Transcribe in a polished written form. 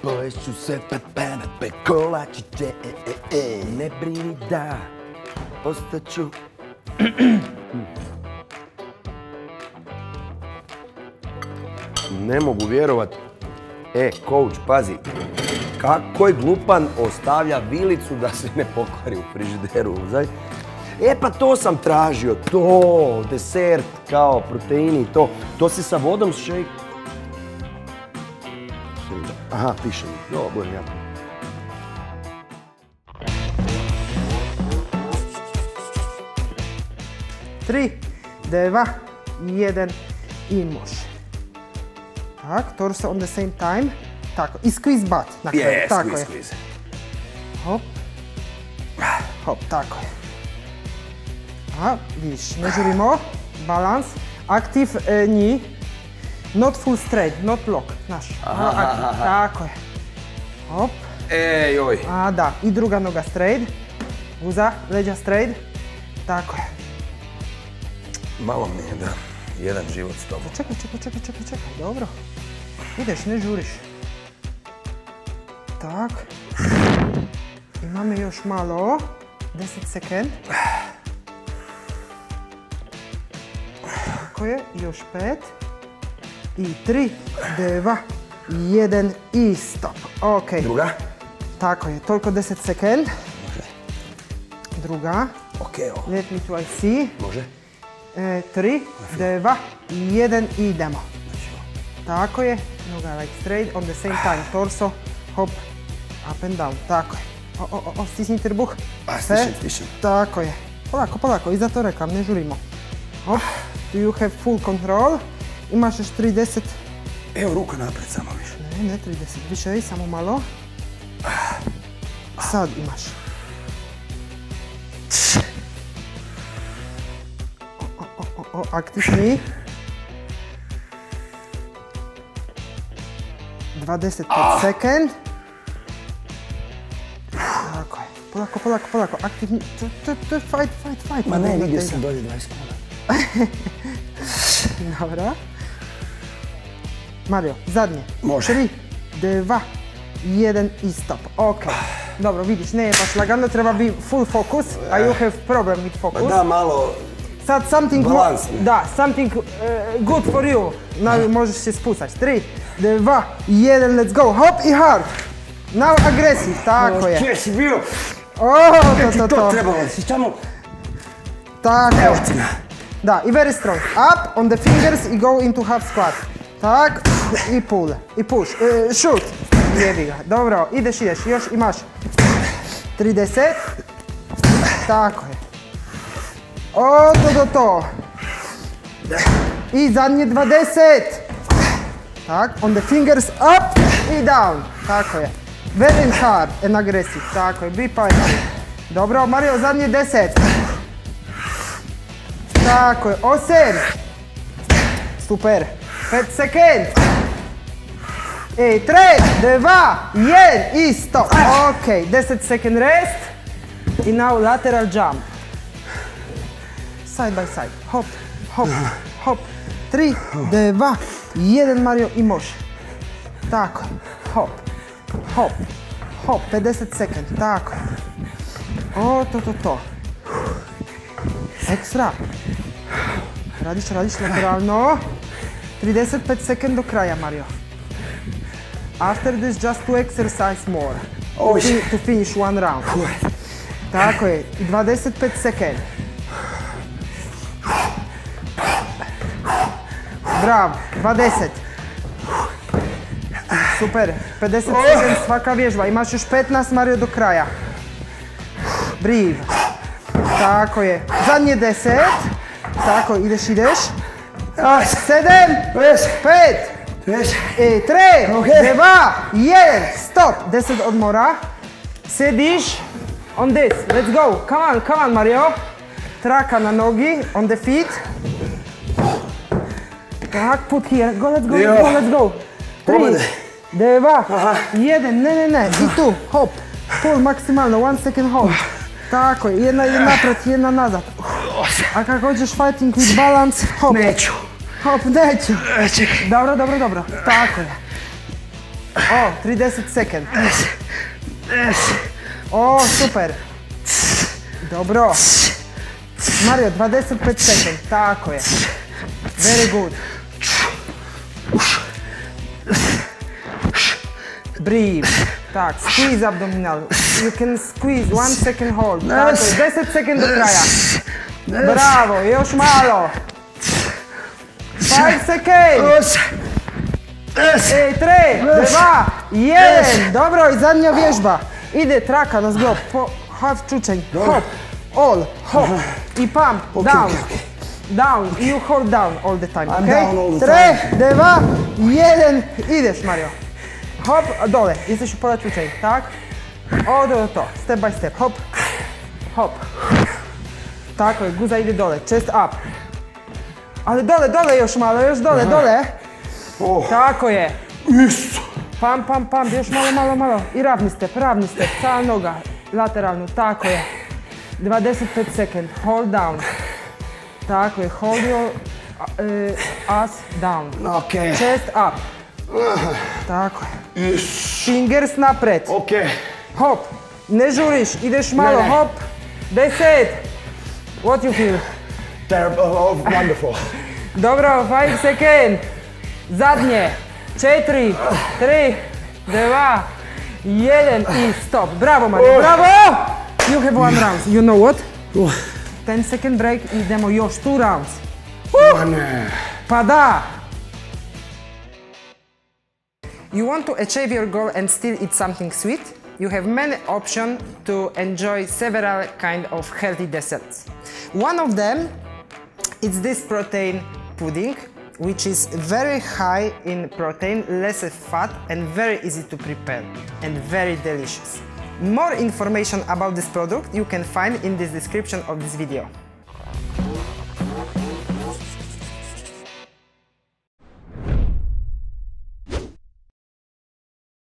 Poješću sve pepe, kolačiće, ne brini da ostaću. Ne mogu vjerovat. Coach, pazi. Kako je glupan ostavlja vilicu da se ne pokvari u frižideru. Pa to sam tražio, to, desert, kao proteini, to. To si sa vodom shake. Aha, piše mi. Jo, budem jako. Tri, dva, jedan i može. Tak, torso on the same time. Tako, i squeeze butt. Je, squeeze. Hop. Hop, tako je. Aha, vidiš, ne žurimo. Balans. Aktiv knee. Not full straight, not lock. Znaš. Tako je. Hop. Joj. A, da. I druga noga straight. Uza, leđa straight. Tako je. Malo mi je, da. Jedan život s tobom. Čekaj. Dobro. Ideš, ne žuriš. Tak. Imamo još malo. 10 sekund. Tako je. Još 5. I 3, 2, 1 i stop. Ok. Druga? Tako je. Toliko 10 sekund. Može. Druga. Ok, ovo. Let me try see. Može. 3, 2, 1 i idemo. Tako je. Noga like straight on the same time. Torso, hop, up and down. Tako je. Stisni trbuh. Stišem. Tako je. Polako. I zato rekam, ne žurimo. Hop. Do you have full control? Imaš još 30. Evo, ruka napred samo više. Ne 30. Više, samo malo. Sad imaš. Aktivni. 25 sekund. Tako je. Polako. Aktivni. Fight. Ma ne, vidio sam dolje 20 kuna. Dobro. Mario, zadnje. Može. 3, 2, 1 i stop. Ok. Dobro, vidiš, ne je baš lagano, treba bi full focus, a you have problem with focus. Pa da, malo... Sad something... Balans. Da, something good for you. Možeš se spustati. 3, 2, 1, let's go. Hop i hard. Now aggressive, tako je. Gdje si bio? To. Trebalo si tamo... Tako Evo je. ti na. Da, i very strong. Up on the fingers i go into half squat. Tak, i pull, i push, shoot. Jebi ga, dobro, ideš, još imaš 30. Tako je. To. I zadnje 20. Tak, on the fingers up i down. Tako je. Very hard and aggressive. Tako je, be patient. Dobro, Mario, zadnje 10. Tako je, 8. Super. 5 sekund. 3, 2, 1 i stop. Ok, 10 second rest. I now lateral jump. Side by side. Hop. 3, 2, 1 Mario i može. Tako. Hop. 50 sekund. Tako. To. Ekstra. Radiš lateralno. 35 sekund do kraja, Mario. After this, just to exercise more. To finish one round. Tako je. 25 sekund. Bravo. 20. Super. 50 sekund svaka vježba. Imaš još 15, Mario, do kraja. Breathe. Tako je. Zadnje 10. Tako, ideš. 7, 5, 3, 2, 1, stop. 10 odmora. Sediš. On this. Let's go. Come on, Mario. Traka na nogi. On the feet. Tak, put here. Let's go. 3, 2, 1. Ne. I tu. Hop. Pull maksimalno. 1 second hold. Tako je. Jedna ide napred, jedna nazad. A kako hoćeš fighting with balance, hop. Neću. Hop, neću. Čekaj. Dobro. Tako je. O, 30 sekund. O, super. Dobro. Mario, 25 sekund, tako je. Very good. Breathe. Tak, squeeze abdominal. You can squeeze, 1 second hold. Tako je, 10 sekund do kraja. Bravo, još malo. 5 sekund. 3, 2, 1. Dobro, i zadnja vježba. Ide traka na zglob, half čučanj, hop, all, hop, i pump, down, down, you hold down all the time, ok? 3, 2, 1, ideš Mario. Hop, dole, ideš u pola čučanj, tak? Ovdje do to, step by step, hop, hop. Tako je, guza ide dole, chest up. Ali dole još malo, još dole. Tako je. Pam, još malo. I ravni step, cijela noga, lateralnu, tako je. 25 sekund, hold down. Tako je, hold your ass down. Chest up. Tako je. Fingers napred. Hop, ne žuriš, ideš malo, hop. 10. What you feel? Terrible, wonderful. Dobro, 5 sekund. Zadnje. 4, 3, 2, 1 i stop. Bravo Mario, bravo! You have 1 round. You know what? 10 second break i idemo još 2 rounds. Pa da! You want to achieve your goal and still eat something sweet? You have many options to enjoy several kinds of healthy desserts. One of them is this protein pudding, which is very high in protein, less fat, and very easy to prepare, and very delicious. More information about this product you can find in the description of this video.